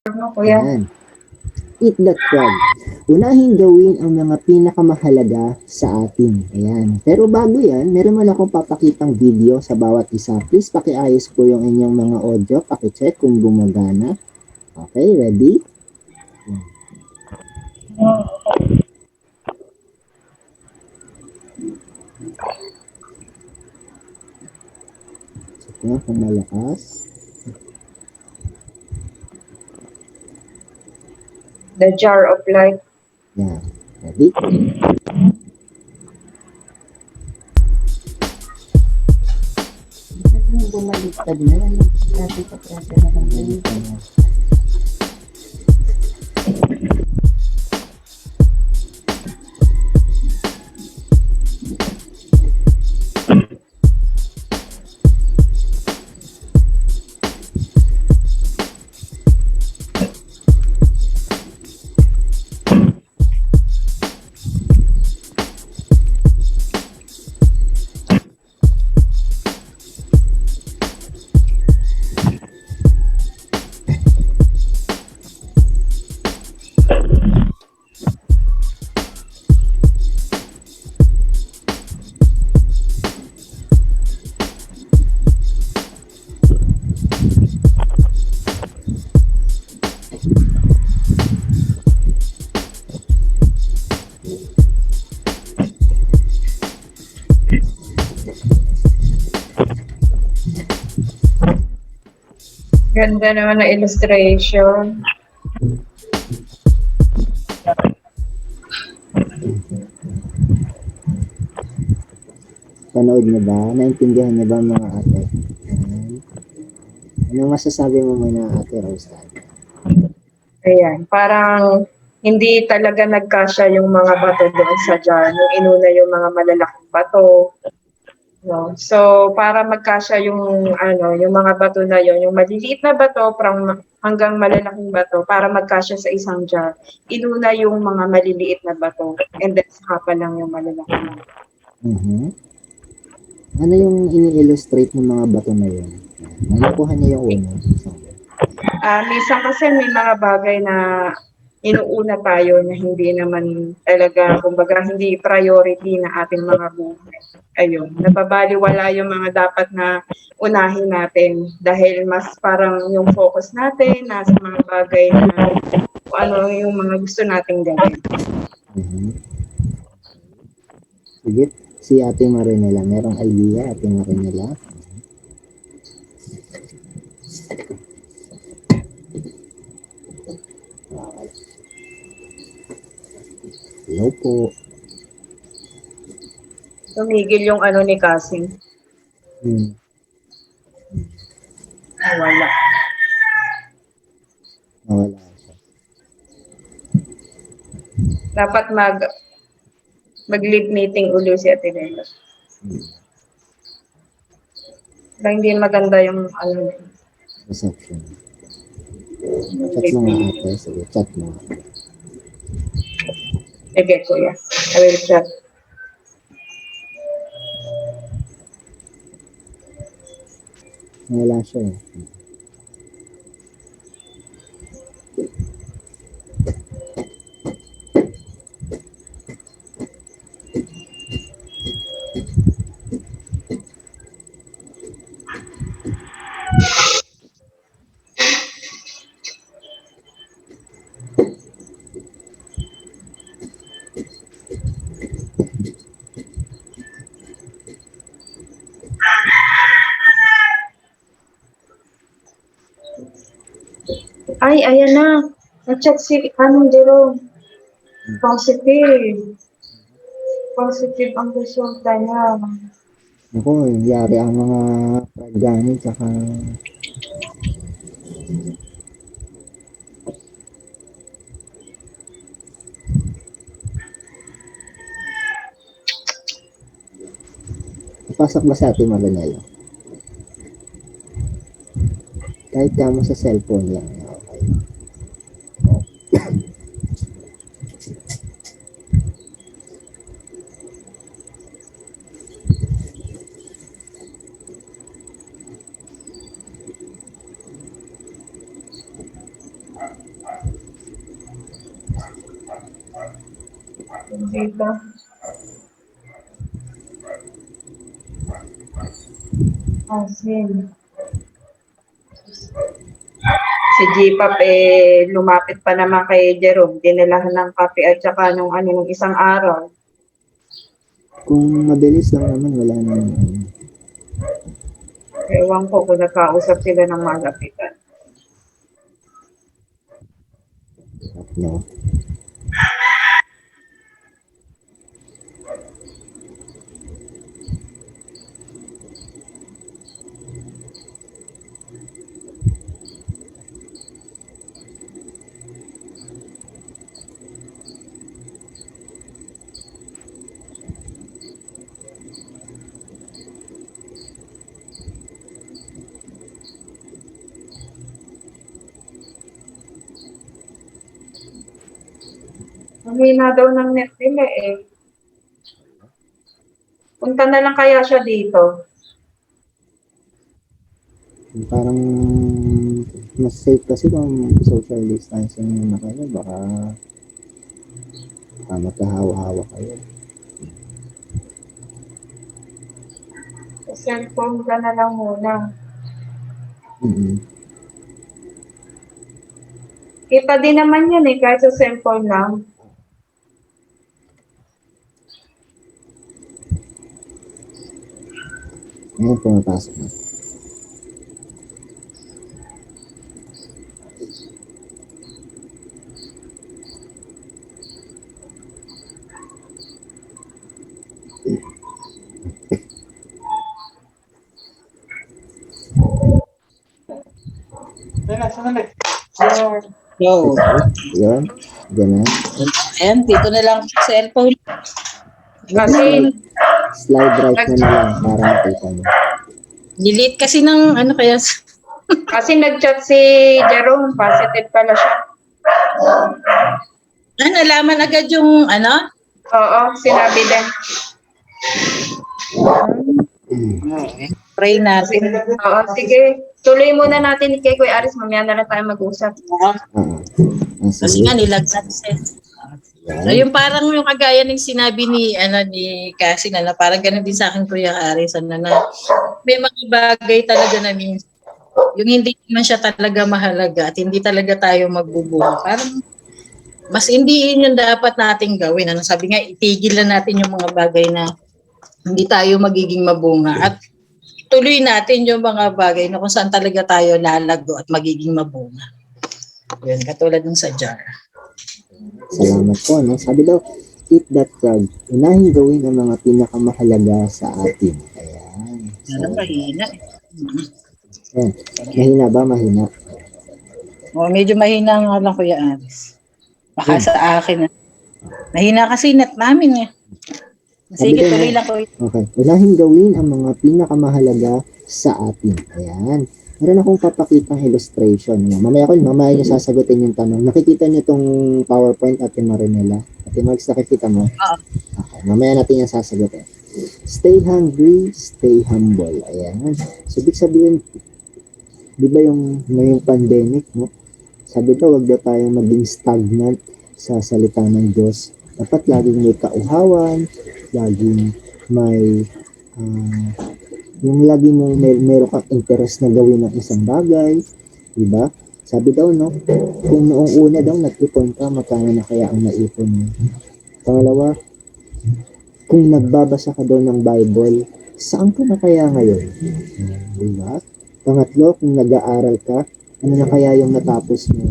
Ano, kuya? Yan. Eat that frog. Unahing gawin ang mga pinakamahalaga sa atin. Ayan. Pero bago yan, meron man akong papakitang video sa bawat isa. Please pakiayos po yung inyong mga audio. Pakicheck kung gumagana. Okay, ready? Yan. Check nyo kung malakas. The Jar of Life. Yan. Ready? Bakit mo bumaliktad na yan? Dati pa prasa na lang ganito. Ganda naman na illustration. Panood niyo ba? Naintindihan niyo ba mga ate? Ayan. Ano masasabi mo muna ate Rosa? Ayan, parang hindi talaga nagkasya yung mga bato doon sa jar. Yung inuna yung mga malalaking bato. No? So, para magkasya yung, yung mga bato na yon, yung maliliit na bato hanggang malalaking bato, para magkasya sa isang jar, inuna yung mga maliliit na bato. And then, saka pa lang yung malalaking. Mhm. Ano yung ini-illustrate ng mga bato na yun? Nakuha niya yung una. Minsan kasi may mga bagay na inuuna tayo na hindi naman talaga, kumbaga hindi priority na ating mga buhay. Ayun, nababaliwala yung mga dapat na unahin natin dahil mas parang yung focus natin nasa mga bagay na kung ano yung mga gusto nating gawin. Mhm. Sige, si Ate Marinela. Merong idea, Ate Marinela? Okay. Hello po. Tumigil yung ano ni Cassie. Hmm. Wala. Nawala siya. Dapat mag-lead meeting uli si Ate Lela. Hindi maganda yung ano. Reception. Chat mo nga ate. Sige, chat mo. Sige, kuya. I will chat. Nawala siya eh. Ay, ayan na. Na-chat si Jerome. Positive. Positive ang resulta niya. Ako, yari ang mga pragani tsaka pasok ba sa Ate Marinela? Kahit mo sa cellphone lang. Okay. Dito. Asin. Si G-Pop lumapit pa naman kay Jerome, dinalahan ng kape at saka nung isang araw. Kung mabilis lang naman, wala naman. Ewan ko kung nagkausap sila ng malapitan. No. Mahina daw ng net nila eh. Punta na lang kaya siya dito. Parang mas safe kasi kung social distancing na kayo, baka magkahawa-hawa kayo. Sa cellphone ka na lang muna. Kita din naman yan eh, kahit sa cellphone lang. Ngayon pumapasok na. No. Yun, ganun. Ayan, dito na lang sa cellphone. Kasi, Slide right na lang para makita mo. Delete kasi ng ano kaya. kasi nag-chat si Jerome, positive pala siya. Nalaman agad yung ano? Oo, sinabi din. Pray natin. Oo, sige. Tuloy muna natin kay Kuya Aris, mamaya na lang tayo mag-usap. Kasi nga nilagnat siya. So, yung parang yung kagaya ng sinabi ni Cassie na parang ganun din sa akin Kuya Aris na may mga bagay talaga na minsan yung hindi man siya talaga mahalaga at hindi talaga tayo magbubunga. Parang mas hindi yun yung dapat nating gawin. Ano sabi nga, itigil na natin yung mga bagay na hindi tayo magiging mabunga at tuloy natin yung mga bagay na kung saan talaga tayo lalago at magiging mabunga. Yun, katulad ng sa jar. Salamat po, no? Sabi daw, eat that frog. Unahing gawin ang mga pinakamahalaga sa atin. Ayan. Ano, mahina. Ayan. Mahina ba? Mahina. O, medyo mahina nga lang Kuya Aris. Baka sa akin. Mahina kasi net namin eh. Sige, tuloy lang Kuya. Okay. Unahing gawin ang mga pinakamahalaga sa atin. Ayan. Meron akong papakitang illustration. Mamaya niyo sasagutin yung tanong. Nakikita niyo itong PowerPoint Ate Marinela? Ate Marks, nakikita mo? Okay. Mamaya natin yung sasagutin. Stay hungry, stay humble. Ayan. So, ibig sabihin, di ba yung ngayong pandemic, no? Sabi daw, wag daw tayong maging stagnant sa salita ng Diyos. Dapat laging may kauhawan, laging may yung lagi mong meron kang interest na gawin ng isang bagay, di ba? Sabi daw, no, kung noong una daw nag-ipon ka, magkano na kaya ang naipon mo? Pangalawa, kung nagbabasa ka daw ng Bible, saan ka na kaya ngayon? Di ba? Pangatlo, kung nag-aaral ka, ano na kaya yung natapos mo?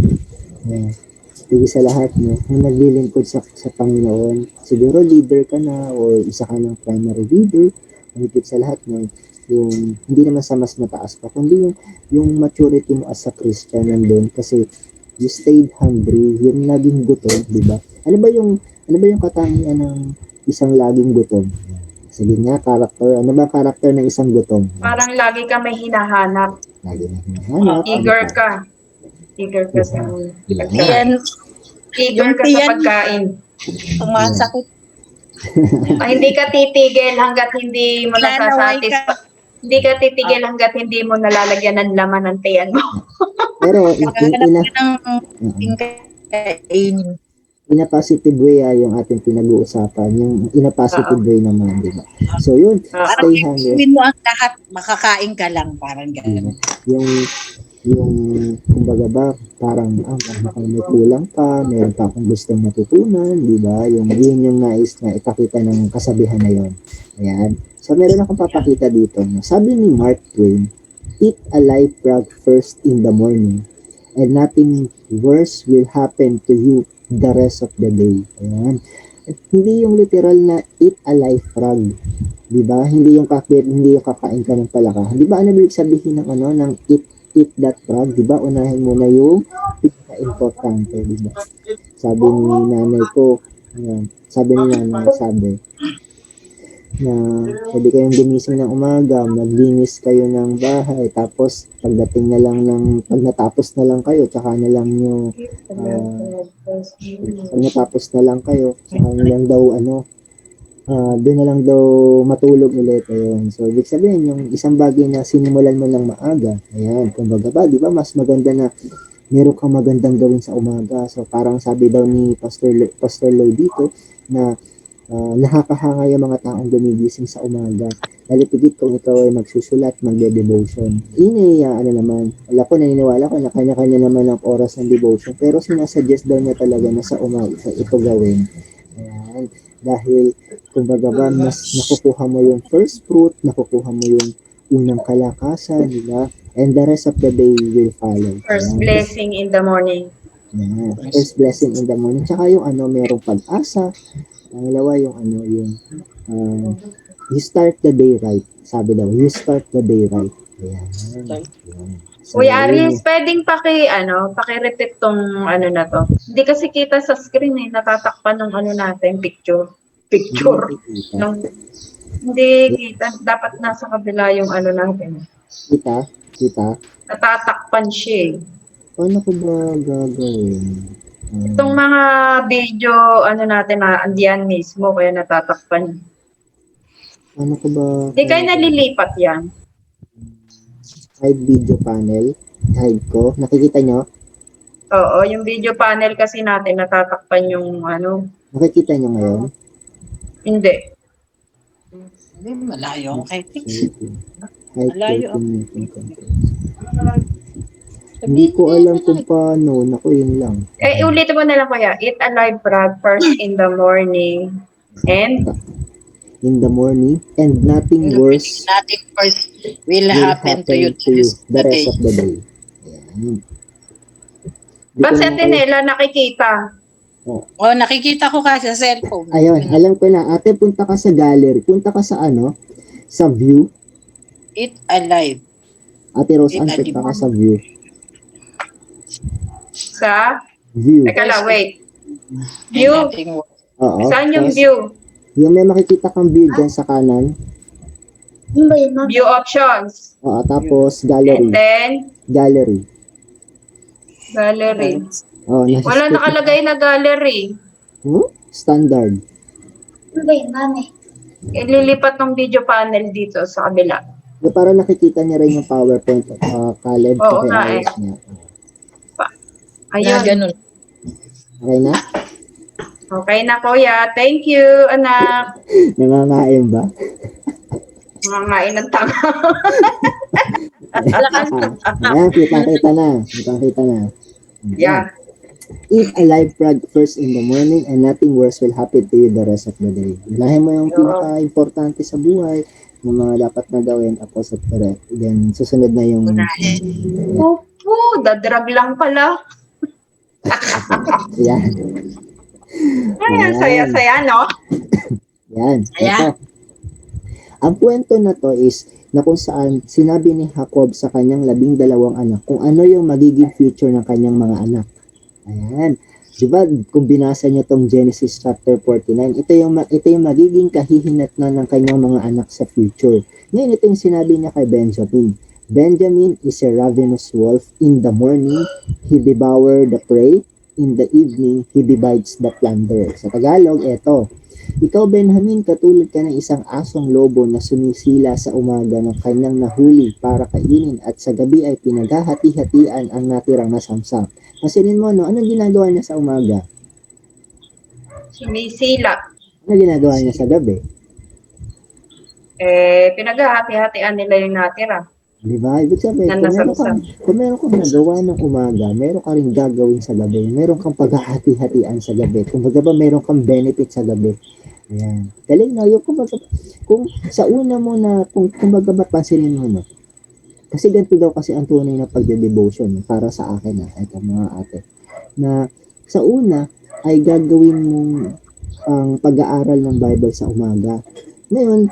Higit sa lahat, no, kung naglilingkod sa Panginoon, siguro leader ka na o isa ka ng primary leader, higit sa lahat, no, yung hindi naman sa mas mataas pa, kundi yung maturity mo as a Christian nandun kasi you stayed hungry, yung laging gutom, di ba? Ano ba yung katangian ng isang laging gutom? Sige nga, character. Ano ba character ng isang gutom? Parang lagi ka may hinahanap. Lagi na hinahanap. Eager ka. Eager ka sa Yan, eager ka sa pagkain. tumasakit. Hindi ka titigil hanggat hindi mo nasasatisfy. Hindi ka titigil hanggat hindi mo nalalagyan ng laman ng tiyan mo. Pero Naghahanap ka ng kainin. in a positive way yung ating pinag-uusapan, yung in a positive Oo. way naman, di ba? So yun, Parang stay hungry. gawin mo ang lahat, makakain ka lang, parang Di ba? gano'n. Yung kumbaga ba, parang baka may kulang pa, meron pa akong gustong matutunan, di ba? Yun yung nais na ipakita ng kasabihan na yun. Ayan. So meron akong papakita dito. No? Sabi ni Mark Twain, eat a live frog first in the morning and nothing worse will happen to you the rest of the day. Ayan. At hindi yung literal na eat a live frog. Di ba? Hindi yung kakain ka ng palaka. Di ba ano ibig sabihin ng ng eat that frog? Di ba? Unahin mo na yung pinaka-importante, di ba? Sabi ni nanay ko, ayan, sabi na pwede kayong gumising ng umaga, maglinis kayo ng bahay, tapos pag natapos na lang kayo, tsaka na lang nyo, pag natapos na lang kayo, tsaka na lang daw, doon na lang daw matulog ulit. Ayun. So, ibig sabihin, yung isang bagay na sinimulan mo ng maaga, ayan, kumbaga ba, di ba, mas maganda na meron kang magandang gawin sa umaga. So, parang sabi daw ni Pastor Lloyd dito, na nakakahanga yung mga taong gumigising sa umaga. Lalo tigit kung ikaw ay magsusulat, magde-devotion. Ini, naman, wala ko, naniniwala ko na kanya-kanya naman ang oras ng devotion. Pero sinasuggest daw niya talaga na sa umaga ito gawin. Ayan. Dahil, kumbaga ba, mas nakukuha mo yung first fruit, nakukuha mo yung unang kalakasan, di ba? And the rest of the day will follow. First Ayan. blessing in the morning. Yeah, first blessing in the morning. Tsaka yung merong pag-asa. Pangalawa yung you start the day right. Sabi daw, you start the day right. Ayan. Ayan. So, Kuya Aris, pwedeng paki-repeat tong na to. Hindi kasi kita sa screen natatakpan ng natin, picture. Nung, hindi kita, dapat nasa kabila yung natin. Kita? Natatakpan siya eh. Paano ko ba gagawin? Itong mga video, natin na andiyan mismo, kaya natatakpan. Paano ko ba? Hindi kayo nalilipat yan. Hide video panel. Hide ko. Nakikita nyo? Oo, yung video panel kasi natin, natatakpan yung Nakikita nyo ngayon? Hindi. Hindi, malayo ang kay Malayo ako. Hindi ko alam kung paano. Naku, yun lang. Ulitin mo na lang kuya. Eat a live frog first in the morning. And? In the morning. And nothing worse will happen to you the rest of the day. Ayan. Ba't sa Tinela nakikita? Nakikita ko kasi sa cellphone. Ayun, alam ko na. Ate, punta ka sa gallery. Punta ka sa sa view. Eat alive. Ate Rose, punta ka sa view. Sa? View. Teka lang, wait. View? Oo. Saan yung Tapos, view? yung may makikita kang view dyan sa kanan. View options. Oo, tapos gallery. And then? Gallery. Gallery. Oh, Wala nakalagay na gallery. Standard. Ililipat ng video panel dito sa kabila. So, para nakikita niya rin yung PowerPoint Caleb. Oo nga eh. Niya. Ayun. Ganun. Okay na? Okay na kuya. Thank you, anak. Nangangain ba? Nangangain ng tanga. Ayan, kita na. Kita na. Yeah. Eat a live frog first in the morning and nothing worse will happen to you the rest of the day. Ilahin mo yung pinaka-importante sa buhay, yung mga dapat na gawin, tapos at then susunod na yung... Opo, dadrag lang pala. Yan. Ayan, saya-saya, no? Yan. Ayan. Ito. Ang kwento na to is na kung saan sinabi ni Jacob sa kanyang 12 anak kung ano yung magiging future ng kanyang mga anak. Ayan. Diba, kung binasa niyo tong Genesis chapter 49, ito yung magiging kahihinatnan ng kanyang mga anak sa future. Ngayon, ito yung sinabi niya kay Benjamin. Benjamin is a ravenous wolf. In the morning, he devour the prey. in the evening, he divides the plunder. Sa Tagalog, eto. Ikaw, Benjamin, katulad ka ng isang asong lobo na sumisila sa umaga ng kanyang nahuli para kainin at sa gabi ay pinaghahati-hatian ang natirang nasamsam. Pansinin mo, no? Anong ginagawa niya sa umaga? Sumisila. Anong ginagawa niya sa gabi? Pinaghahati-hatian nila yung natira. Di ba? Ibig sabihin, Na nasamsam. kung meron kang nagawa ng umaga, meron ka rin gagawin sa gabi. Meron kang paghahati-hatian sa gabi. Kung baga ba, meron kang benefit sa gabi. Ayan. Galing na yung kung sa una mo na, kung baga ba, pansinin mo, no? Kasi ganito daw kasi ang tunay na pagde-devotion para sa akin, ito mga ate. Na sa una, ay gagawin mong ang pag-aaral ng Bible sa umaga. Ngayon,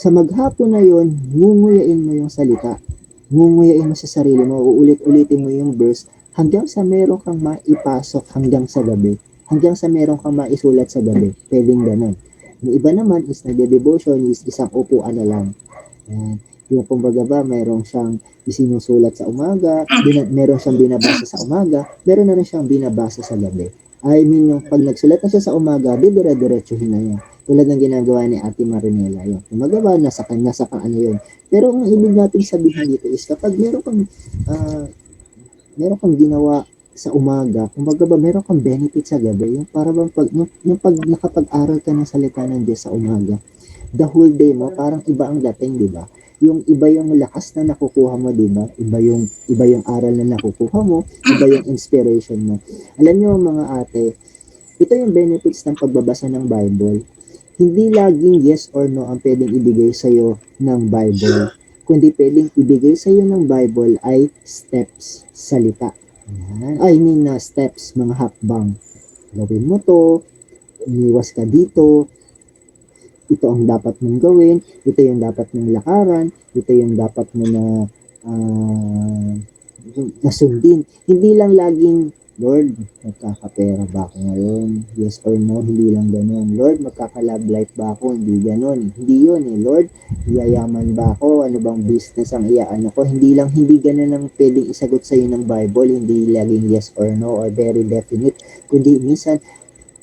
sa maghapon na yon, ngunguyain mo yung salita. Ngunguyain mo sa sarili mo, uulit-ulitin mo yung verse hanggang sa meron kang maipasok hanggang sa gabi. Hanggang sa meron kang maisulat sa gabi. Pwedeng ganun. Yung iba naman is nagde-devotion is isang upuan na lang. Ayan. Yung kumbaga ba, meron siyang isinusulat sa umaga, meron siyang binabasa sa umaga, meron na rin siyang binabasa sa gabi. I mean, yung pag nagsulat na siya sa umaga, dire-diretsuhin na yan. Tulad ng ginagawa ni Ate Marinela yun. Kumbaga ba, nasa kang ano yun. Pero ang ibig natin sabihin dito is kapag meron kang ginawa sa umaga, kumbaga ba, meron kang benefit sa gabi, yung para bang yung pag nakapag-aral ka ng salita ng Diyos sa umaga, the whole day mo, parang iba ang dating, di ba? Yung iba yung lakas na nakukuha mo, di ba? Iba yung aral na nakukuha mo, iba yung inspiration mo. Alam niyo mga ate, ito yung benefits ng pagbabasa ng Bible. Hindi laging yes or no ang pwedeng ibigay sa iyo ng Bible. Kundi pwedeng ibigay sa iyo ng Bible ay steps, salita. Ayan. Steps, mga hakbang. Gawin mo to, iwas ka dito, ito ang dapat mong gawin, ito yung dapat mong lakaran, ito yung dapat mo na uh, nasundin. Hindi lang laging, Lord, magkakapera ba ako ngayon? Yes or no? Hindi lang ganun. Lord, magkaka-love life ba ako? Hindi ganun. Hindi yun eh. Lord, yayaman ba ako? Ano bang business ang iyaano ko? Hindi ganun ang pwedeng isagot sa iyo ng Bible. Hindi laging yes or no or very definite. Kundi minsan,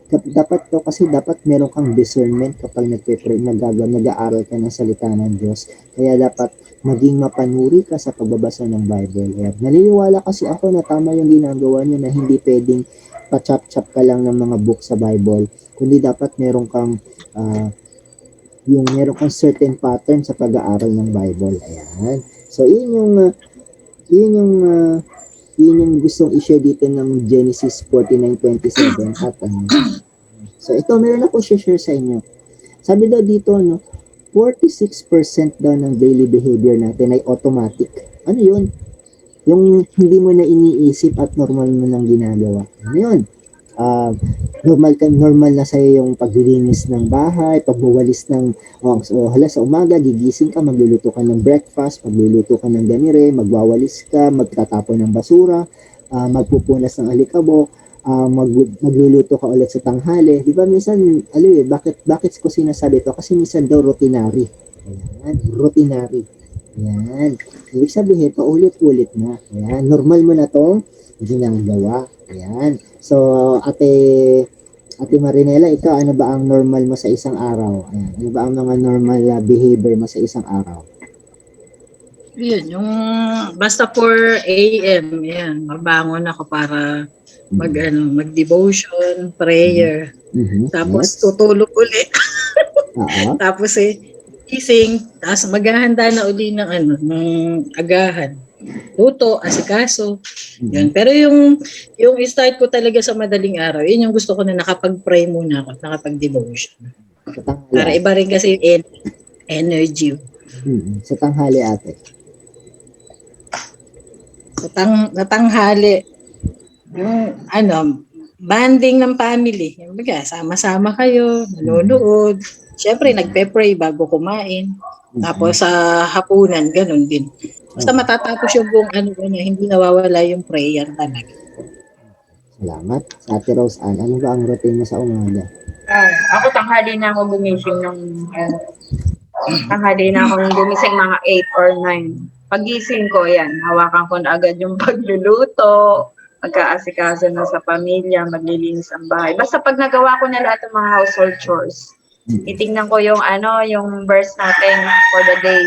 dapat to kasi dapat meron kang discernment kapag nag-aaral ka ng salita ng Diyos. Kaya dapat maging mapanuri ka sa pagbabasa ng Bible. At naniniwala kasi ako na tama yung ginagawa niyo na hindi pwedeng pa-chop-chop ka lang ng mga book sa Bible, kundi dapat meron kang certain pattern sa pag-aaral ng Bible. Ayan. So, yun yung gustong i-share dito ng Genesis 49:27 at So ito, meron ako share sa inyo. Sabi daw dito, no, 46% daw ng daily behavior natin ay automatic. Ano yun? Yung hindi mo na iniisip at normal mo nang ginagawa. Ano yun? Normal na sa'yo yung paglilinis ng bahay, pagwawalis ng, sa umaga, gigising ka, magluluto ka ng breakfast, magluluto ka ng ganire, magwawalis ka, magtatapon ng basura, magpupunas ng alikabok, magluluto ka ulit sa tanghali. Di ba minsan, bakit ko sinasabi to? Kasi minsan daw routinary. Ayan, routinary. Ayan. Ibig sabihin, paulit-ulit na. Ayan, normal mo na to ginagawa. Ayan. So, Ate Marinela, ito, ano ba ang normal mo sa isang araw? Ayan. Ano ba ang mga normal behavior mo sa isang araw? Yun, yung basta 4 a.m., yan, mabangon ako para mag-devotion, prayer. Tapos Next. tutulog ulit. Oo. Tapos gising, tapos maghahanda na uli ng agahan. Luto, asikaso. Yun. Pero yung start ko talaga sa madaling araw, yun yung gusto ko na nakapag-pray muna ako, nakapag-devotion. Para iba rin kasi yung energy. Sa tanghali, ate. Sa tanghali, yung banding ng family. Yung sama-sama kayo, nanonood. Siyempre, nagpe-pray bago kumain. Tapos sa hapunan, ganun din. Basta matatapos yung buong hindi nawawala yung prayer talaga. Salamat. Sa Ate Rose Ann, ano ba ang routine mo sa umaga? Ako tanghali na ako gumising tanghali na akong gumising mga 8 or 9. Pagising ko, yan, hawakan ko na agad yung pagluluto, mag-aasikaso na sa pamilya, maglilinis ang bahay. Basta pag nagawa ko na lahat ng mga household chores, titingnan ko yung yung verse natin for the day.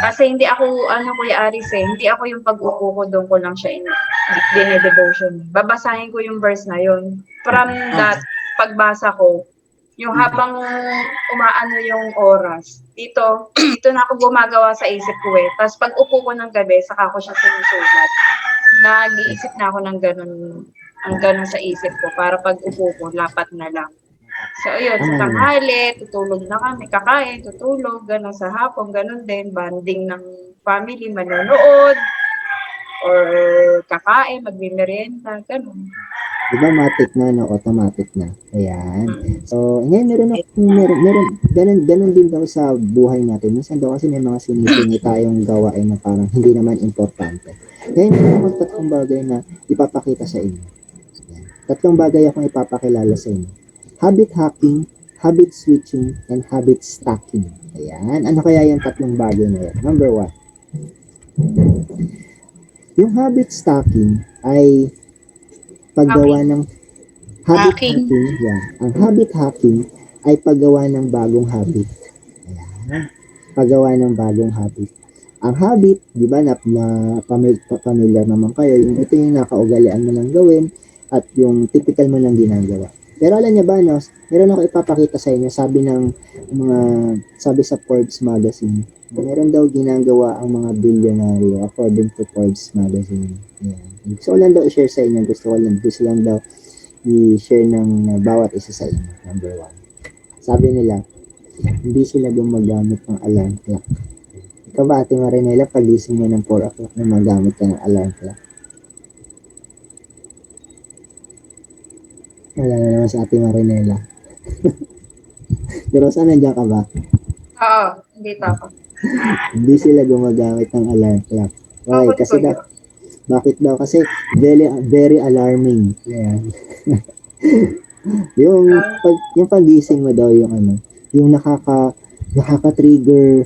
Kasi hindi ako, Kuya Aris hindi ako yung pag-upo ko, doon ko lang siya dine-devotion. Babasahin ko yung verse na yun. From that, pagbasa ko, yung habang umaano yung oras, dito na ako gumagawa sa isip ko Tapos pag upo ko ng gabi, saka ko siya sinusulat. Nag-iisip na ako ng ganun sa isip ko para pag upo ko, lapat na lang. So, ayun, sa tanghali, tutulog na kami, kakain, tutulog, gano'n sa hapon, gano'n din, banding ng family, manonood, or kakain, magmimerienda, gano'n. Diba matic na, no? Automatic na. Ayan. So, ngayon ganun din daw sa buhay natin. Minsan daw kasi may mga sinisingi tayong gawain na parang hindi naman importante. Ngayon, meron akong tatlong bagay na ipapakita sa inyo. Ayan. Tatlong bagay akong ipapakilala sa inyo. Habit hacking, habit switching, and habit stacking. Ayan. Ano kaya yung tatlong bagay na yan? Number 1. Yung habit stacking ay paggawa ng habit hacking. Yan. Ang habit hacking ay paggawa ng bagong habit. Ayan. Paggawa ng bagong habit. Ang habit, di ba, na familiar naman kayo, ito yung nakaugalian mo lang gawin at yung typical mo lang ginagawa. Pero alam niya ba, no, meron ako ipapakita sa inyo, sabi sa Forbes magazine, meron daw ginagawa ang mga bilyonaryo according to Forbes magazine. Ayan. Gusto ko lang daw i-share sa inyo. Gusto lang daw i-share ng bawat isa sa inyo. Number 1. Sabi nila, hindi sila gumagamit ng alarm clock. Ikaw ba, Ate Marinela, pagising mo ng 4 o'clock na magamit ka ng alarm clock? Wala na naman sa Ate Marinela. Pero saan nandiyan ka ba? Oo, hindi ako. Hindi sila gumagamit ng alarm clock. Okay, kasi bakit daw? Kasi very alarming. Ayan. yung pagising mo daw yung nakaka-trigger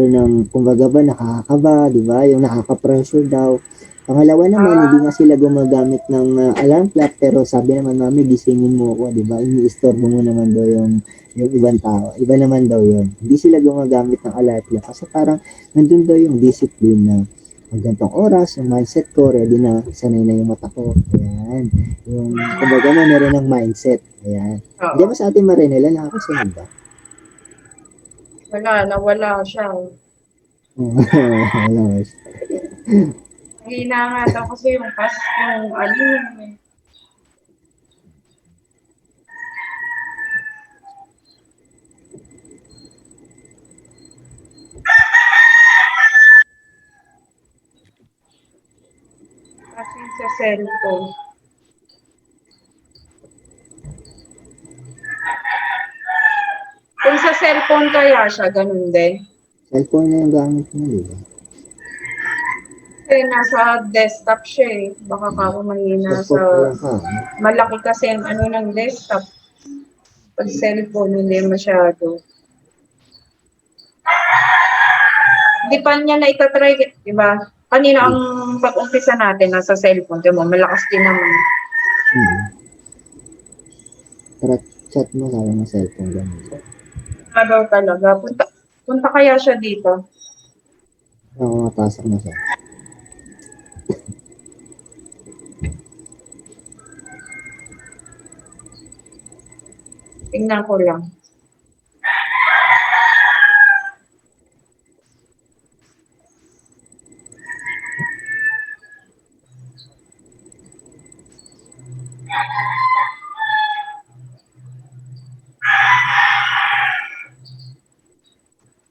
ng kumbaga ba nakakaba, di ba? Yung nakaka-pressure daw. Pangalawa naman, hindi nga sila gumagamit ng alarm clock pero sabi naman, mami, gisingin mo ako, di ba? Ini-istorbo mo naman daw yung ibang tao. Iba naman daw yun. Hindi sila gumagamit ng alarm clock kasi parang nandun daw yung discipline na ang gantong oras, yung mindset ko, ready na, sanay na yung mata ko. Ayan. Yung, kumbaga mo, meron ng mindset. Ayan. Di ba sa ating Marinela, nakakasunod ba? Nawala siya. Wala siya. Hina nga daw kasi yung kasi sa cellphone. Kung sa cellphone kaya siya, ganun din. Cellphone na yung gamit mo, di ba? Kasi nasa desktop siya Baka ako mahina sa... Malaki kasi ang ng desktop. Pag cellphone, hindi masyado. Hindi pa niya na itatry, di ba? Kanina ang pag-umpisa natin nasa cellphone, di mo, malakas din naman. Tara, chat mo, sabi mo cellphone ganun. Daw talaga. Punta kaya siya dito? Oo, mapasok na siya. Tingnan ko lang.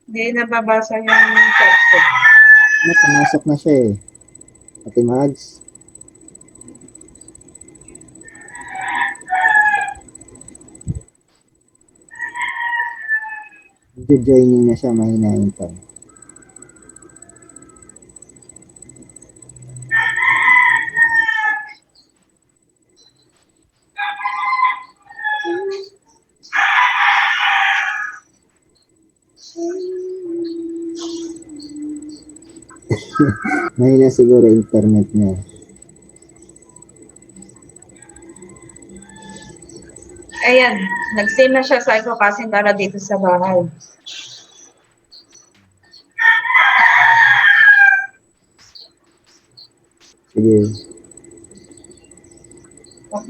Hindi nababasa yung chat ko. Pumasok na siya Ate Mags. Joining na siya, mahinahin pa. Mahina siguro internet niya. Ayan, nag-send na siya sa ako kasi para dito sa bahay. Sige.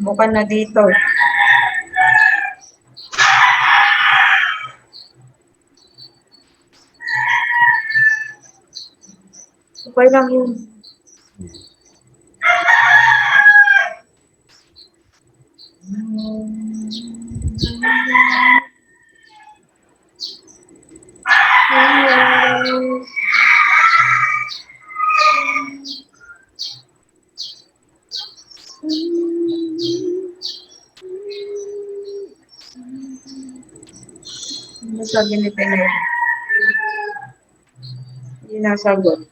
Bukan na dito. Okay lang yun. Ano sabi ni Pinay? Hindi nasagot.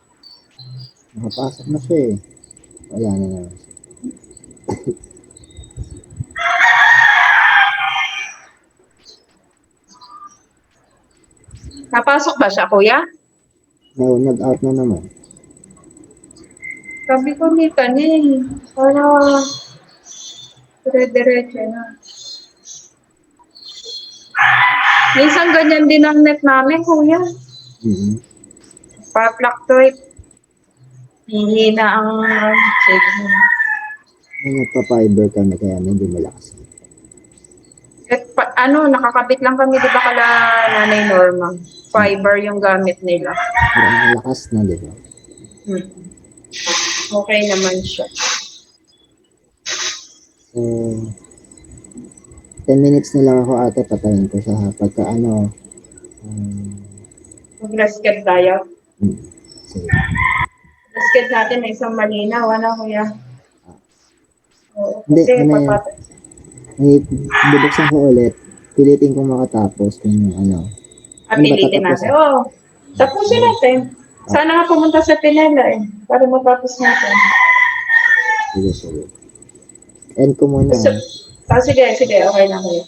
Nakapasok na siya eh. Wala na naman. Napasok ba siya, kuya? No, nag-out na naman. Sabi ko ni Kani, para dire-diretso na. Minsan ganyan din ang net namin, kuya. Mm-hmm. Pa-fluctuate. Hihina ang signal. May nagpa-fiber kami kaya medyo malakas. At nakakabit lang kami, di ba kala Nanay Norma? Fiber yung gamit nila. Parang malakas na, di ba? Okay naman siya. So, 10 minutes na lang ako ate, patayin ko siya ha. Pagka Mag-gasket tayo. sige. Gasket natin na isang malinaw, kuya? Oo, Hindi, kasi may bubuksan ko ulit. Pilitin kong makatapos kung pilitin natin. Oo, tapusin natin. Sana nga pumunta sa Pinela para matapos natin. Sige. End ko muna. Sige, okay na kuya.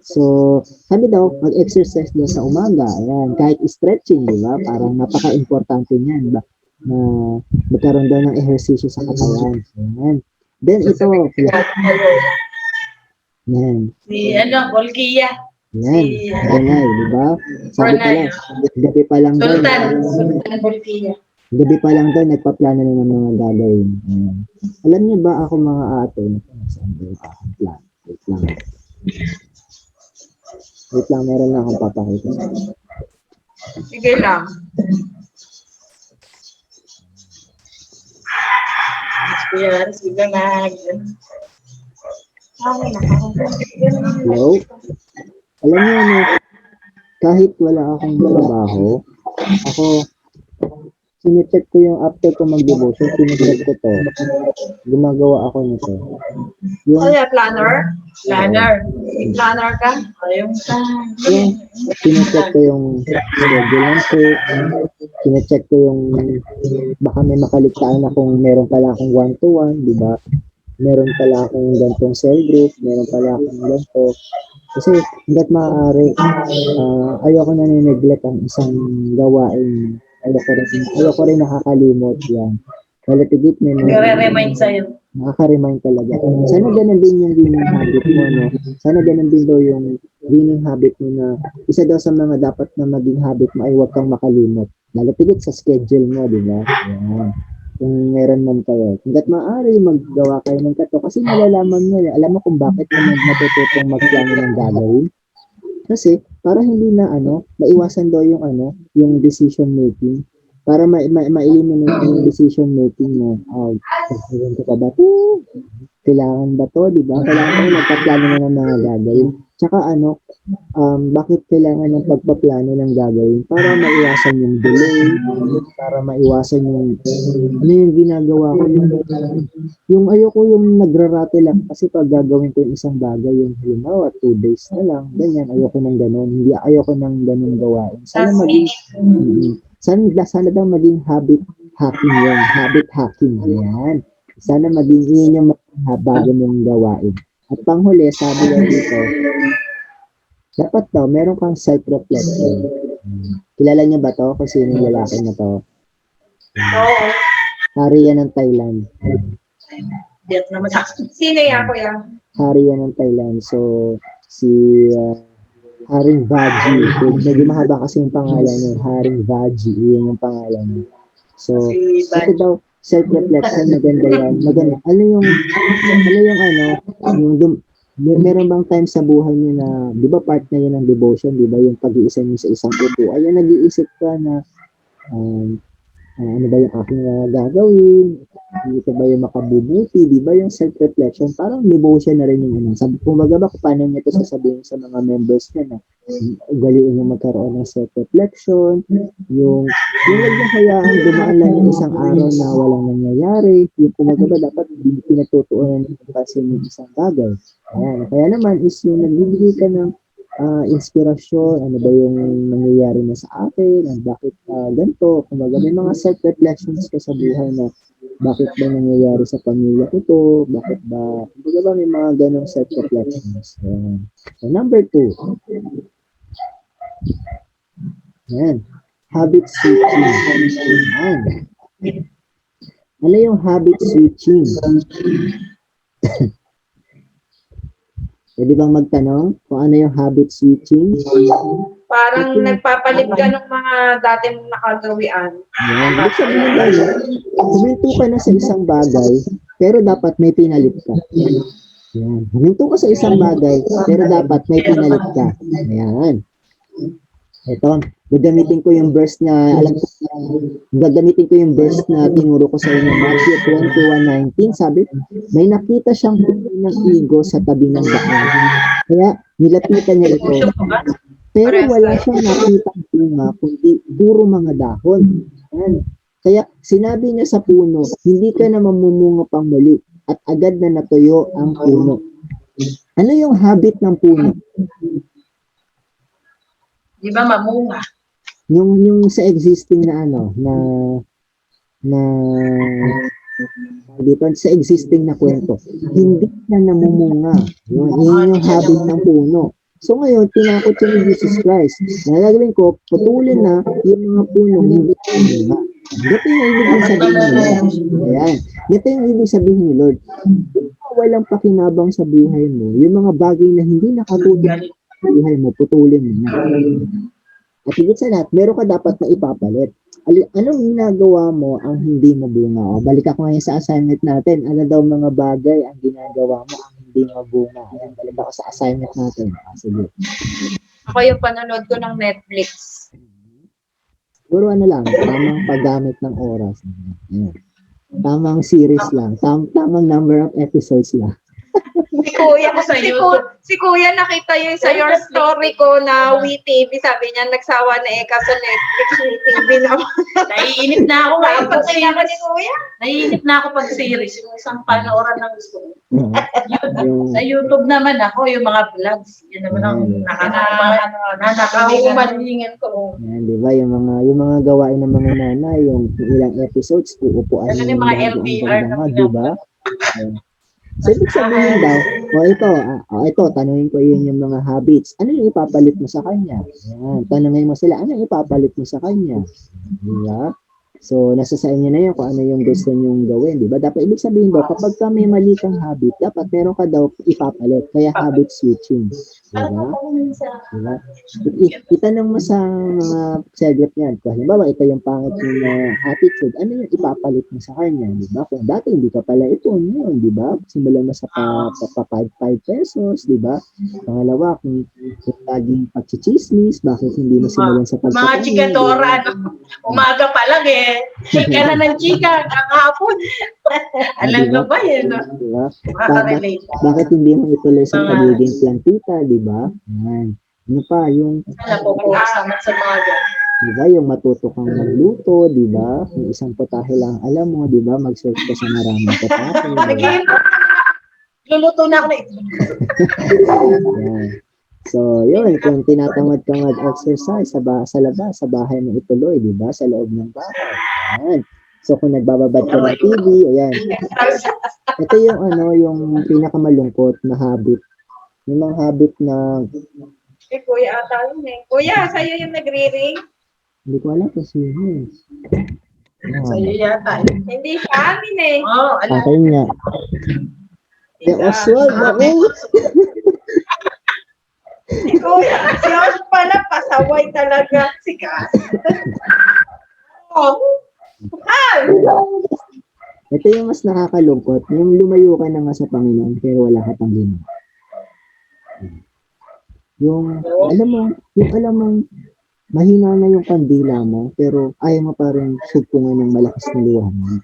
So, sabi daw, mag-exercise daw sa umaga. Ayan, kahit stretching, di ba? Parang napaka-importante niyan. Na magkaroon daw ng ehersisyo sa katawan. Ayan. Then ito, yan. Si Bolkia. Yan, Renay, di ba? Sabi ko lang, gabi pa lang daw. Sultan Bolkia. Gabi pa lang daw, nagpaplano na ng mga gagawin. Ayan. Alam niyo ba ako mga ate, saan ba yung aking plan? Wait lang, meron na akong papakita. Sige lang. Kuya, sige na. Hello? Alam niyo kahit wala akong trabaho, ako, sinecheck ko yung after ko mag-devotion, sinecheck ko to. Gumagawa ako nito. Planner? Planner ka? Sinecheck ko yung schedule ko, sinecheck ko yung baka may makaligtaan akong meron pala akong one-to-one, di ba? Meron pala akong gantong cell group, meron pala akong ganito. Kasi hanggat maaari, ayoko na neglect ang isang gawain. Ayoko rin nakakalimot yan. Kalatigit may nagre-remind sa'yo. Nakaka-remind talaga. Sana ganun din yung winning habit mo, no? Sana ganun din daw yung winning habit mo na isa daw sa mga dapat na maging habit mo ay huwag kang makalimot. Lalatigit sa schedule mo, di ba? Yan. Kung meron man kayo. Hanggat maaari maggawa kayo ng kato kasi malalaman mo, alam mo kung bakit ka matututong magplano ng gagawin. Kasi para hindi na maiwasan daw yung decision making. Para ma-eliminate yung decision making mo. Kailangan ko pa ba ito? Kailangan ba to, di ba? Kailangan ko magpaplano na ng mga gagawin. Tsaka bakit kailangan ng pagpaplano ng gagawin? Para maiwasan yung delay, para maiwasan yung yung ginagawa ko. Yung ayoko yung nagrarate lang kasi pag gagawin ko yung isang bagay, yung 2 days na lang, ganyan, ayoko ng ganun. Hindi ayoko ng ganun gawain. Sana daw maging habit hacking yun. Habit hacking. Ayan. Sana maging yun yung bago mong gawain. At panghuli, sabi daw dito, dapat daw, meron kang self-reflection. Kilala niyo ba to? Kung sino yung lalaki na to? Oo. Hari yan ng Thailand. Biat naman ako. Sino yan, kuya? Hari yan ng Thailand. So, si Haring Vaji. Medyo mahaba kasi yung pangalan niya. Haring Vaji. Yun yung pangalan niya. So, Si ito daw, self-reflection, maganda yan. Maganda. Ano yung meron bang time sa buhay niyo na, di ba part na yun ng devotion, di ba yung pag-iisa niyo sa isang upo, ayun, nag-iisip ka na, ano ba yung aking gagawin, dito ba yung makabubuti, di ba yung self-reflection, parang devotion na rin yung ano. Sabi, kumbaga ba, paano niya ito sasabihin sa mga members niya na ugaliin yung magkaroon ng self-reflection, yung huwag niya hayaan dumaan lang yung isang araw na walang nangyayari, yung kumbaga ba dapat pinagtutuunan yung pansin yung isang bagay. Ayan. Kaya naman is yung nagbibigay ka ng inspirasyon, ano ba yung nangyayari na sa akin, at bakit ganito, kumbaga may mga self-reflections ka sa buhay na bakit ba nangyayari sa pamilya ko to, bakit ba, kumbaga ba may mga ganong self-reflections. Ayan. So, number 2. Ayan. Habit switching. Ayan. Ano yung habit switching? Pwede bang magtanong kung ano yung habit switching? Parang nagpapalit ka ng mga dati mong nakagawian. Yan. Ibig sabihin ba, huminto ka na sa isang bagay, pero dapat may pinalit ka. Yan. Huminto ka sa isang bagay, pero dapat may pinalit ka. Ayan. Ito, gagamitin ko yung verse na, gagamitin ko yung verse na tinuro ko sa inyo, Matthew 21:19, sabi, may nakita siyang puno ng igo sa tabi ng daan. Kaya, nilapitan niya ito. Pero wala siyang nakitang bunga, kundi puro mga dahon. Yan. Kaya, sinabi niya sa puno, hindi ka na mamumunga pang muli, at agad na natuyo ang puno. Ano yung habit ng puno? Di ba mamunga? Yung sa existing na dito sa existing na kwento, hindi na namumunga. Yun yung habit ng puno. So ngayon, tinakot siya ni Jesus Christ. Nagagawin ko, putulin na yung mga puno hindi namumunga. Ito yung ibig sabihin ni Lord. Ayan. Ito yung ibig sabihin ni Lord. Walang pakinabang sa buhay mo, yung mga bagay na hindi nakatulong buhay mo, putulin mo na. At higit sa lahat, meron ka dapat na ipapalit. Anong ginagawa mo ang hindi mo bunga? O, balik ako ngayon sa assignment natin. Ano daw mga bagay ang ginagawa mo ang hindi mo bunga? Ayan, balik ako sa assignment natin. Sige. Ako yung panonood ko ng Netflix. Puro ano lang, tamang paggamit ng oras. Ayan. Tamang series lang. Tamang number of episodes lang. Si Kuya nakita yun sa your story ko na WeTV, sabi niya nagsawa na kaso Netflix, WeTV naman. Naiinip na ako. Pag ni Kuya. Naiinip na ako pag series. Yung isang panooran ng gusto ko. Yung, Sa YouTube naman ako, yung mga vlogs. Yun naman ang nakakaumalingan ko. yan, di ba? Yung mga gawain ng mga nanay, yung ilang episodes, uupuan Ganun yung mga LDR na di ba? So, ibig sabihin daw, ito, tanungin ko yun yung mga habits. Ano yung ipapalit mo sa kanya? Yan, tanungin mo sila, ano yung ipapalit mo sa kanya? Diba? So, nasa sa inyo na yun kung ano yung gusto nyong gawin, di ba? Dapat ibig sabihin daw, kapag ka may mali kang habit, dapat meron ka daw ipapalit. Kaya habit switching. Di ba? Diba? Itanong mo sa mga segment niyan. Kung halimbawa, ito yung pangit yung attitude, ano yung ipapalit mo sa kanya? Di ba? Kung dati hindi ka pala ito, yun, di ba? Simulan mo sa 5 pesos, di ba? Pangalawa, kung laging pagchichismis, bakit hindi mo simulan sa pagpapangin? Mga chikadora, umaga pa lang chika na ng chika, kakahapon. Alam mo ba yun? Diba? Makaka-relate. Bakit hindi mo ituloy sa pagiging plantita, di ba? Yan. Ano pa, yung Napopokas naman sa mga diba, yung matuto kang magluto, di ba? Yung isang potahe lang alam mo, di ba? Mag-search ka sa maraming potahe. Diba? Luluto na ako na ito. Yan. So, yun, kung tinatamad ka mag-exercise sa labas, sa bahay mo ituloy, di ba? Sa loob ng bahay. Ayan. So, kung nagbababad ka ng TV, ayan. Ito yung yung pinakamalungkot na habit. Yung mga habit na Si Kuya ata yun eh. Kuya, sa'yo yung nagre-ring? hindi ko alam kung sino. Sa'yo yata. Hindi sa amin eh. Oo, alam. Akin nga. Si Oswald, ako. Si Kuya, si Os pala, pasaway talaga. Si Kasi. Oh. Ito yung mas nakakalungkot. Yung lumayo ka na nga sa Panginoon pero wala ka pang ginawa. Yung alam mong mahina na yung kandila mo pero ayaw mo pa rin sugpungan ng malakas na liwanag.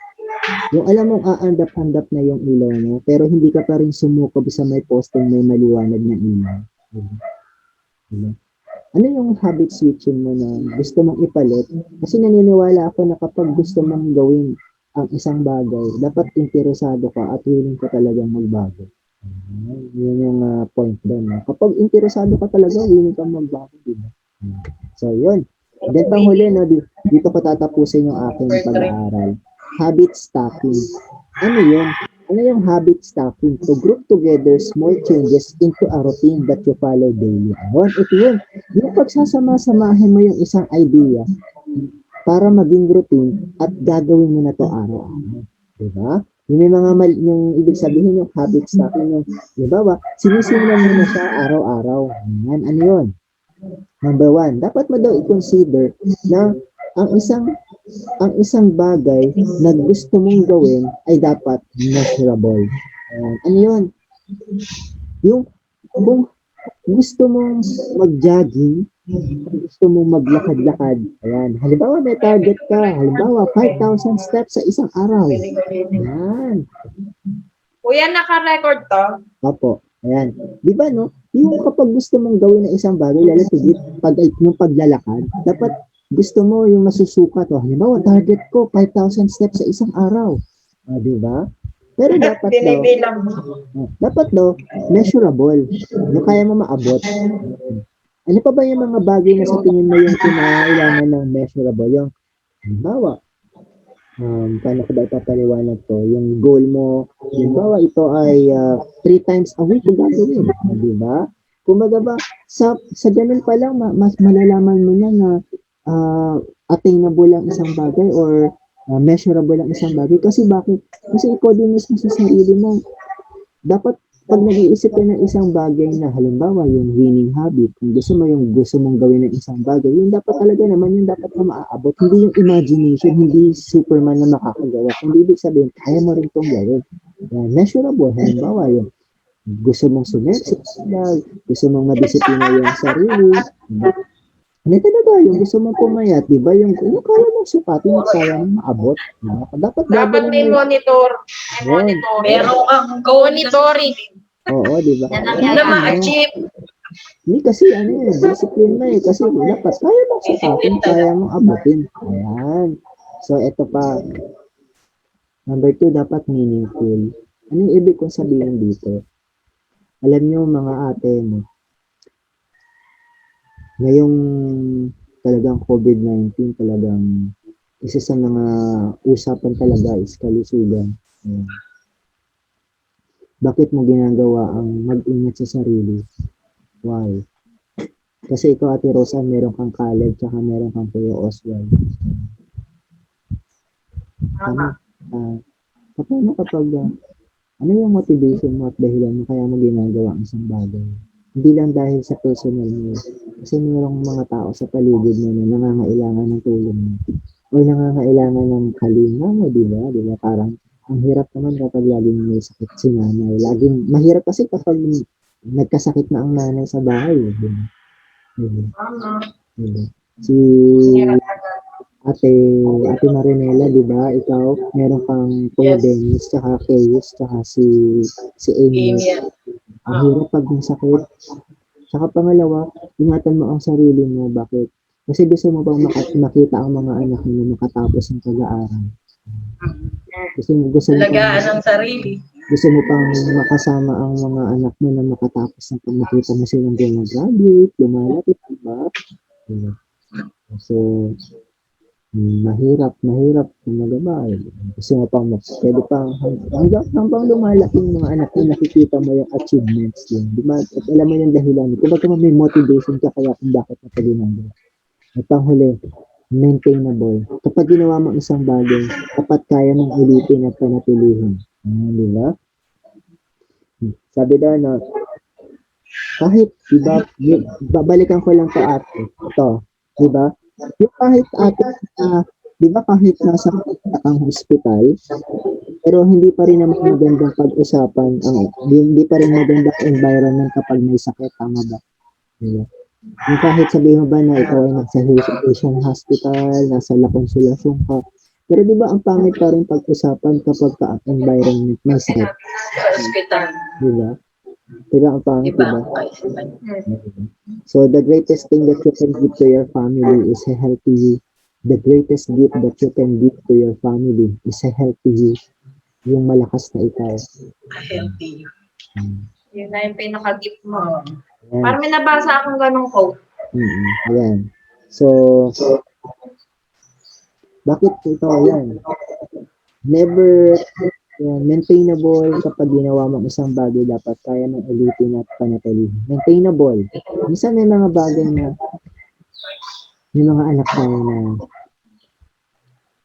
Yung alam mong aandap-andap na yung ilaw mo pero hindi ka pa rin sumukob sa may posteng may maliwanag na ilaw. Diba? Ano yung habit switching mo na gusto mong ipalit? Kasi naniniwala ako na kapag gusto mong gawin ang isang bagay, dapat interesado ka at willing ka talagang magbago. Yun yung point doon. Kapag interesado ka talaga, willing ka magbago. Diba? So, yun. Then, panghuli, no, dito ko tatapusin yung aking pag-aaral. Habit stacking. Ano yun? Ano yung habit stacking? To group together small changes into a routine that you follow daily. Ito yun. Yung pagsasama-samahin mo yung isang idea para maging routine at gagawin mo na to araw-araw. Diba? Yung may mga yung ibig sabihin yung habit stacking, yung, diba, sinisimulan mo na siya araw-araw. Yan, ano yun? Number 1, dapat mo daw i-consider na ang isang bagay na gusto mong gawin ay dapat measurable. Ano yun? Yung kung gusto mong mag-jogging, gusto mong maglakad-lakad, ayan. Halimbawa, may target ka. Halimbawa, 5,000 steps sa isang araw. Ayan. Kuya, naka-record to? Opo. Ayan. Di ba, no? Yung kapag gusto mong gawin ng isang bagay, lalo tigit, yung paglalakad, dapat gusto mo yung nasusukat. Halimbawa, target ko, 5,000 steps sa isang araw. Di ba? Pero dapat daw, measurable. Yung kaya mo maabot. Ano pa ba yung mga bagay na sa tingin mo yung kinailangan ng measurable? Yung, halimbawa, paano ko ba ipapaliwanag to? Yung goal mo, halimbawa, ito ay 3 times a week kung gagawin. Di ba? Kumbaga ba, sa ganun pa lang, mas malalaman mo na na attainable ang isang bagay or measurable ang isang bagay. Kasi bakit? Kasi ikaw din mismo sa sarili mo. Dapat pag nag-iisip ka ng isang bagay na halimbawa yung winning habit, kung gusto mong gawin ng isang bagay, yun dapat talaga naman yung dapat na maaabot. Hindi yung imagination, hindi Superman na makakagawa. Hindi ibig sabihin, kaya mo rin itong gawin. Measurable, halimbawa yung gusto mong sumexit, gusto mong madisiplina yung sarili. Ano talaga yung gusto mong pumayat, di ba? Yung kaya mong sukatin at kaya mong maabot. Diba? Dapat may monitor. Meron kang monitoring. Oo, di ba? Na ma-achieve. Hindi kasi discipline na eh. Kasi dapat kaya mong sukatin, kaya mong abutin. Ayan. So, ito pa. Number 2, dapat meaningful. Anong ibig kong sabihin dito? Alam nyo mga ate mo, ngayong talagang COVID-19, talagang isa sa mga usapan talaga is kalusugan. Bakit mo ginagawa ang mag-ingat sa sarili? Why? Kasi ikaw, Ate Rosa, meron kang college, tsaka meron kang Kuya Oswald. Paano kapag, ano yung motivation mo at dahilan mo kaya mo ginagawa ang isang bagay? Hindi lang dahil sa personal mo. Kasi mayroong mga tao sa paligid mo na nangangailangan ng tulong mo. O nangangailangan ng kalinga mo, di ba? Di ba? Parang, ang hirap naman kapag laging may sakit si nanay. Mahirap kasi kapag nagkasakit na ang nanay sa bahay. Di ba? Si Ate Marinela, di ba? Ikaw, meron kang Kuya Dennis, tsaka Kayus, tsaka si Amy. Ang hirap pag may sakit. Tsaka pangalawa, ingatan mo ang sarili mo. Bakit? Kasi gusto mo bang makita ang mga anak mo na makatapos ng pag-aaral. Gusto mo Alagaan ang sarili. Gusto mo pang makasama ang mga anak mo na makatapos ng pag makita mo silang graduate, lumalapit, diba? So, mahirap kumagabay. Gusto mo pang pwede pang hanggang lumalaki yung mga anak mo, nakikita mo yung achievements din. Diba? At alam mo yung dahilan. Kung baga may motivation ka kaya kung bakit na ginagawa. At panghuli, maintainable. Kapag ginawa mo ang isang bagay, dapat kaya mong ulitin at panatilihin. Di ba? Sabi daw, no, kahit, di ba, babalikan ko lang to ate. Ito, di ba? Yung kahit ate, di ba kahit nasa ang hospital, pero hindi pa rin naman magandang pag-usapan, hindi pa rin magandang environment kapag may sakit, tama ba? Di ba? Yung kahit sabihin mo ba na ikaw ay nasa Asian Hospital, nasa La Consolacion ka, pero di ba ang pangit pa rin pag-usapan kapag ka-environment may sakit, Sa ospital. di ba? Di ba ang pangit, di Diba? ba? So the greatest thing that you can give to your family is a healthy you. The greatest gift that you can give to your family is a healthy you. Yung malakas na ikaw. Healthy. Yun na yung pinaka-gift mo. Ayan. Parang may nabasa akong ganong quote. Ayan. So, bakit ito? Ayan. Never maintainable kapag ginawa mo isang bagay, dapat kaya mong ulitin at panatilihin. Maintainable. Minsan may mga bagay na may mga anak tayo na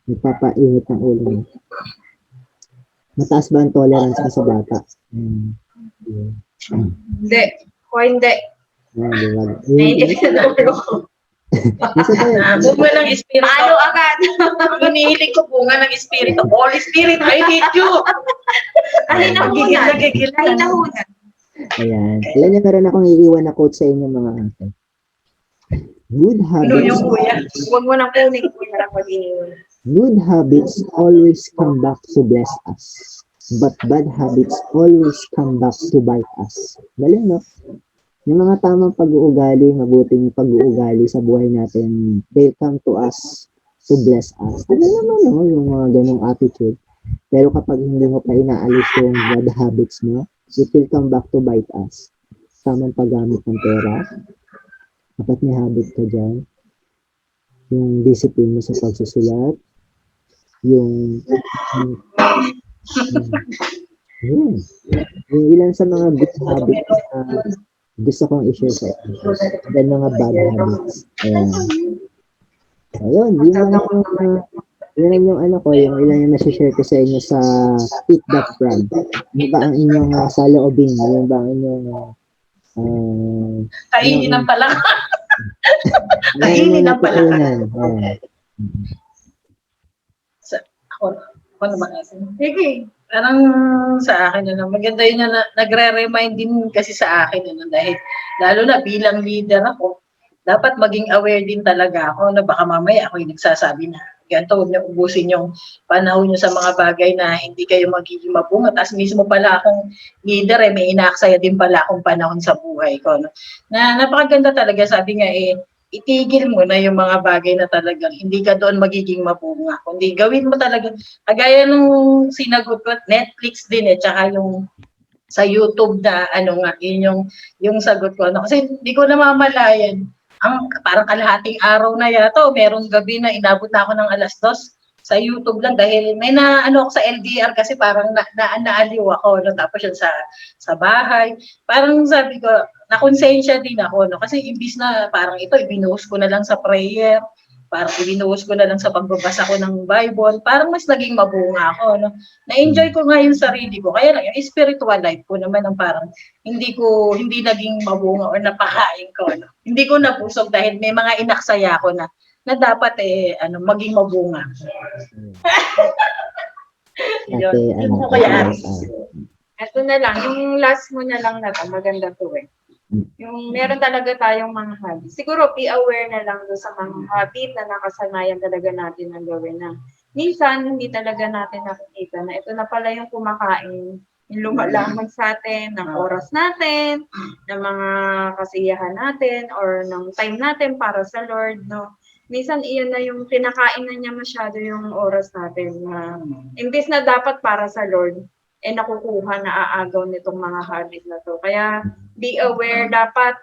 nagpapainit ng ulo mo. Mataas ba ang tolerance mo sa bata? Hindi. O hindi. Diba? Naiintindihan ko. Minsan tayo, Bunga ng espiritu. Ano agad? Hinihiling ko bunga ng espiritu. Holy Spirit, I need you. Kahinahunan. Kahinahunan. ayan. Alam niyo, meron akong iiwan na quote sa inyo mga ate. Good Ano habits, yung kuya? Huwag mo nang kunin. Huwag mo nang mag-iniwan. good habits always come back to bless us. But bad habits always come back to bite us. Galing, no? Yung mga tamang pag-uugali, mabuting pag-uugali sa buhay natin, they come to us to bless us. Ano naman, no? Yung mga ganong attitude. Pero kapag hindi mo pa inaalis yung bad habits mo, it will come back to bite us. Tamang paggamit ng pera. Dapat may habit ka dyan. Yung discipline mo sa pagsusulat. Yung ilan sa mga good habits na gusto kong i-share sa inyo. Then mga bad habits. Ayan. Ayun, yun yung ano ko, yung ilan yung nasi-share ko sa inyo sa Eat That Frog. Ano ba ang inyong saloobin? Ano ba ang inyong Kainin ng pala. Kainin ng pala. Ako naman kasi. Sige. Parang sa akin, maganda yun na nagre-remind din kasi sa akin, dahil lalo na bilang leader ako, dapat maging aware din talaga ako na baka mamaya ako yung nagsasabi na ganito, huwag niyo ubusin yung panahon niyo sa mga bagay na hindi kayo magiging mabunga. Tapos mismo pala akong leader, may inaaksaya din pala akong panahon sa buhay ko. No? Na napakaganda talaga, sabi nga itigil mo na yung mga bagay na talagang hindi ka doon magiging mabunga. Kundi gawin mo talaga, kagaya nung sinagot ko, Netflix din tsaka yung sa YouTube na yun yung sagot ko. Kasi hindi ko namamalayan. Parang kalahating araw na yato, merong gabi na inabot na ako ng 2:00 sa YouTube lang dahil may ako sa LDR kasi parang naaliw ako, tapos yun sa bahay. Parang sabi ko, nakonsensya din ako, kasi imbis na parang ito, ibinuhos ko na lang sa prayer, parang ibinuhos ko na lang sa pagbabasa ko ng Bible, parang mas naging mabunga ako. Na-enjoy ko nga yung sarili ko, kaya lang yung spiritual life ko naman ang parang hindi naging mabunga o napakain ko. Hindi ko nabusog dahil may mga inaksaya ko na dapat maging mabunga. Yun po kaya. Ito na lang, yung last mo na lang na maganda to Yung meron talaga tayong mga habits. Siguro be aware na lang doon sa mga habit na nakasanayan talaga natin ang gawin na. Minsan, hindi talaga natin nakikita na ito na pala yung kumakain, yung lumalamang sa atin, ng oras natin, ng mga kasiyahan natin, or ng time natin para sa Lord, no? Minsan, iyon na yung kinakain na niya masyado yung oras natin na imbis na dapat para sa Lord, nakukuha na aagaw nitong mga habit na to. Kaya, be aware, dapat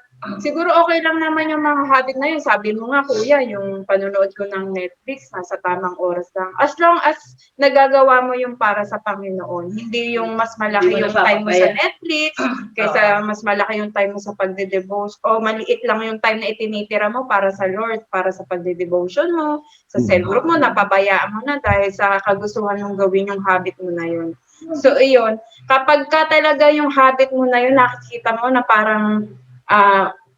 siguro okay lang naman yung mga habit na yun. Sabi mo nga, kuya, yung panonood ko ng Netflix, nasa tamang oras lang. As long as nagagawa mo yung para sa Panginoon, hindi yung mas malaki Hindi mo yung time mo sa napapapaya. Netflix, kaysa mas malaki yung time mo sa pagde-devotion, o maliit lang yung time na itinitira mo para sa Lord, para sa pagde-devotion mo, sa cell group mo, napabayaan mo na dahil sa kagustuhan mong gawin yung habit mo na yun. So, iyon, kapag ka talaga yung habit mo na yun, nakikita mo na parang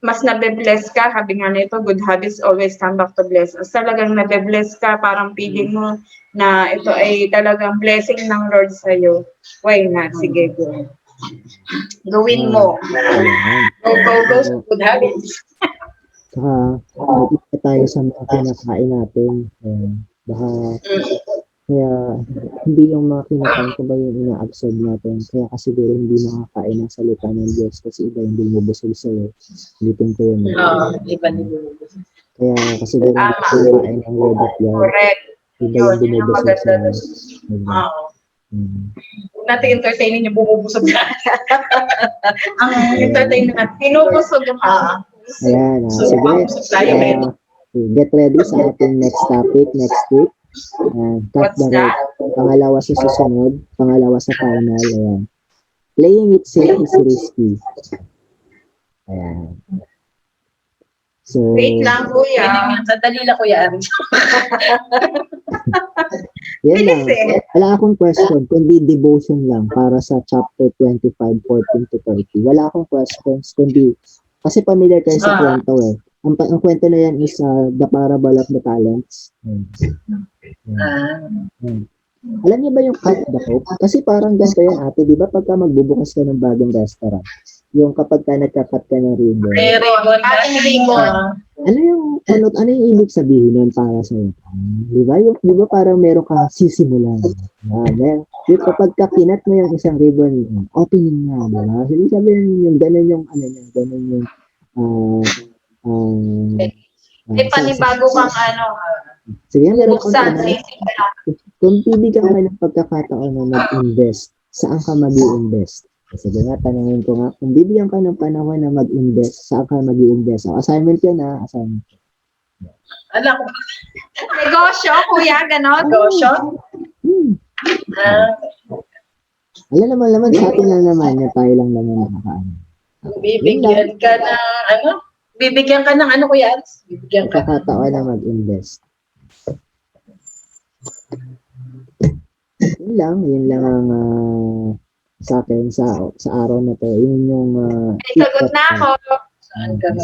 mas nabe-bless ka, sabi nga nito, good habits always come back to bless us. Talagang nabe-bless ka, parang feeling mo na ito ay talagang blessing ng Lord sa'yo. Why not? Sige, go. Gawin mo. Ayan. Go, go, go sa good habits. Saka, mag-iba tayo sa mga kinakain natin. Baka, kaya, hindi yung mga kinakain ko ba yung ina-absorb natin. Kaya kasi siguro hindi makakain ng salita ng Diyos kasi iba yung bumubusog sa'yo. Ulitin ko yun. Iba nila. Kaya kasi siguro hindi kumakain ng word of God. Correct. Iba yung Yun yung bumubusog maganda sa'yo. doon. Diba? Oo. Mm. Huwag natin entertainin yung bumubusog na. Ang entertainin natin, pinubusog yung Ayan, So, sige. bumubusog tayo. Get ready sa ating next topic next week. Cut What's the that? rope. Pangalawa sa susunod. Pangalawa sa final. Ayan. Playing it safe is risky. Ayan. So, Wait lang, kuya. Sandali lang, Kuya Aris. yan lang. Bilis eh. Wala akong question, kundi devotion lang para sa chapter 25, 14 to 30. Wala akong questions, kundi, kasi familiar kayo sa kwento eh. Ang kwento na yan is the parable of the talents. Alam niyo ba yung cut the hope? Kasi parang ganito yan ate, di ba pagka magbubukas ka ng bagong restaurant, yung kapag ka nagka-cut ka ng ribbon, ano yung ibig sabihin nun para sa iyo? Di ba parang meron kang sisimulan. Yung kapag ka kinat mo yung isang ribbon, opening na, di ba? Hindi sabihin yung ganun yung ano niya, ganun yung Panibago kang sige, meron kang buksan, tanong. Kung bibigyan ka ng pagkakataon na mag-invest, saan ka mag-i-invest? Sige nga, tanongin ko nga, kung bibigyan ka ng panahon na mag-invest, saan ka mag-i-invest? Assignment yan assignment. Alam ko. Negosyo, kuya, ganon. Negosyo? Alam naman sa atin lang naman, tayo lang naman nakakaano. Bibigyan ka ng Bibigyan ka ng Kuya Aris? Bibigyan ka. Pagkakataon na mag-invest. Yun lang ang sa akin sa araw na to. Yun yung Sagot na ako.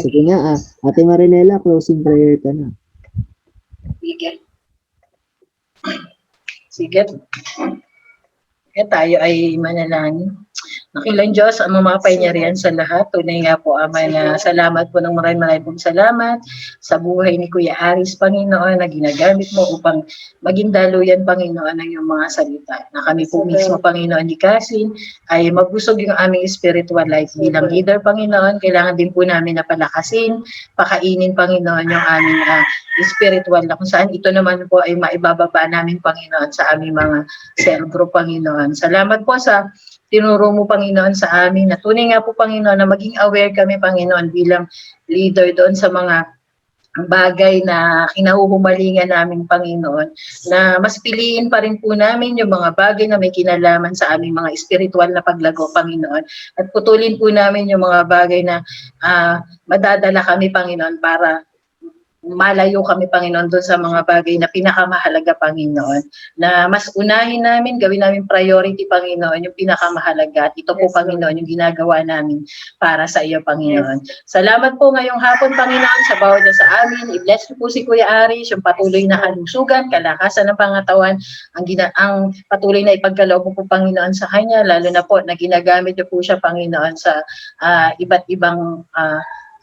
Sige nga, Ate Marinela, closing prayer ka na. Sige. Tayo ay manalangin. Nakilang Diyos, ang mamapay niya riyan sa lahat. Tunay nga po, Ama, na salamat po ng maraming pong salamat sa buhay ni Kuya Aris, Panginoon, na ginagamit mo upang maging daluyan, Panginoon, ng iyong mga salita. Na kami po mismo, Panginoon, ni Kasin, ay magbusog yung aming spiritual life. Bilang leader, Panginoon, kailangan din po namin na palakasin, pakainin, Panginoon, yung aming spiritual na kung saan ito naman po ay maibababa namin, Panginoon, sa aming mga cell group, Panginoon. Salamat po sa tinuro mo, Panginoon, sa amin. Na tunay nga po, Panginoon, na maging aware kami, Panginoon, bilang leader doon sa mga bagay na kinahuhumalingan namin, Panginoon, na mas piliin pa rin po namin yung mga bagay na may kinalaman sa aming mga spiritual na paglago, Panginoon. At putulin po namin yung mga bagay na madadala kami, Panginoon, para malayo kami, Panginoon, doon sa mga bagay na pinakamahalaga, Panginoon, na mas unahin namin, gawin namin priority, Panginoon, yung pinakamahalaga. At ito po, Panginoon, yung ginagawa namin para sa iyo, Panginoon. Salamat po ngayong hapon, Panginoon, sa bawat sa amin. I-bless po si Kuya Aris, yung patuloy na kalusugan, kalakasan ng pangatawan, ang patuloy na ipagkaloob po, Panginoon, sa kanya, lalo na po na ginagamit niyo po siya, Panginoon, sa iba't ibang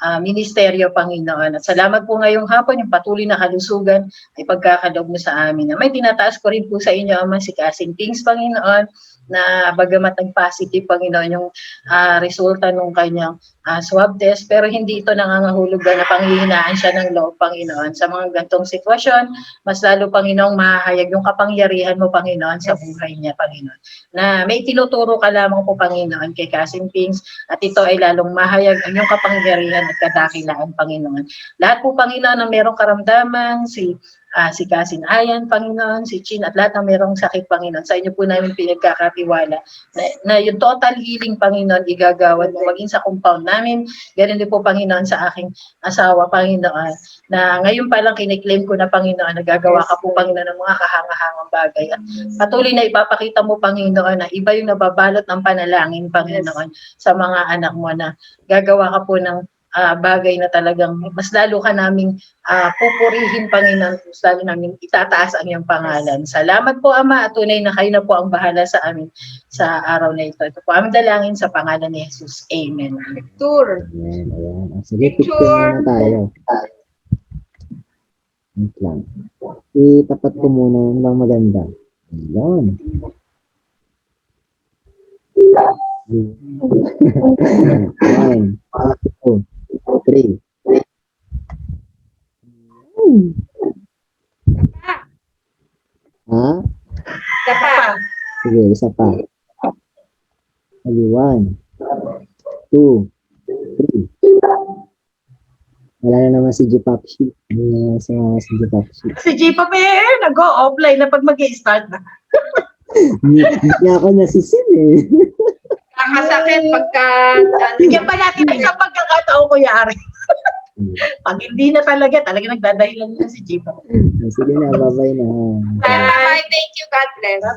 ministeryo, Panginoon. At salamat po ngayong hapon, yung patuloy na kalusugan ay pagkakaloob mo sa amin. May tinataas ko rin po sa inyo, Ama, si Kasing Kings, Panginoon, na bagamat nag-positive, Panginoon, yung resulta ng kanyang swab test, pero hindi ito nangangahulugan na panghihinaan siya ng loob, Panginoon. Sa mga gantong sitwasyon, mas lalo, Panginoong, mahahayag yung kapangyarihan mo, Panginoon, sa buhay niya, Panginoon. Na may tinuturo ka lamang po, Panginoon, kay Cousin Pings, at ito ay lalong mahayag ang iyong kapangyarihan at kadakilaan, Panginoon. Lahat po, Panginoon, na merong karamdaman, si Cousin Ayan, Panginoon, si Chin, at lahat ng merong sakit, Panginoon. Sa inyo po namin pinagkakatiwala na yung total healing, Panginoon, igagawad mo maging sa compound namin. Ganun din po, Panginoon, sa aking asawa, Panginoon, na ngayon pa lang kiniklaim ko na, Panginoon, nagagawa ka po, Panginoon, ng mga kahangahangang bagay. At patuloy na ipapakita mo, Panginoon, na iba yung nababalot ng panalangin, Panginoon, sa mga anak mo, na gagawa ka po ng bagay na talagang mas lalo ka naming pupurihin, Panginoon, mas lalo namin itataas ang iyong pangalan. Salamat po, Ama, at tunay na kayo na po ang bahala sa amin sa araw na ito. Ito po ang dalangin sa pangalan ni Jesus. Amen. Tour. Ayan, ayan. Sige, picture muna tayo. Wait lang. Itapat ko muna yung bang maganda. Ayan. One, two, three. Ha? Sige, isa pa. Sige, one, two, three. Wala na naman si J-Popshi. Hindi na naman si J-Popshi. Si J-Pop nag-o-offline na pag mag-i-start na. Hindi ako nasisin eh. Nakasakit pagka... Bigyan pa natin isang pagkakataon, Kuya Ari. Pag hindi na talaga nagdadahilan na si J-Pop. Sige na, bye-bye na. Bye. Thank you. God bless. Bye-bye.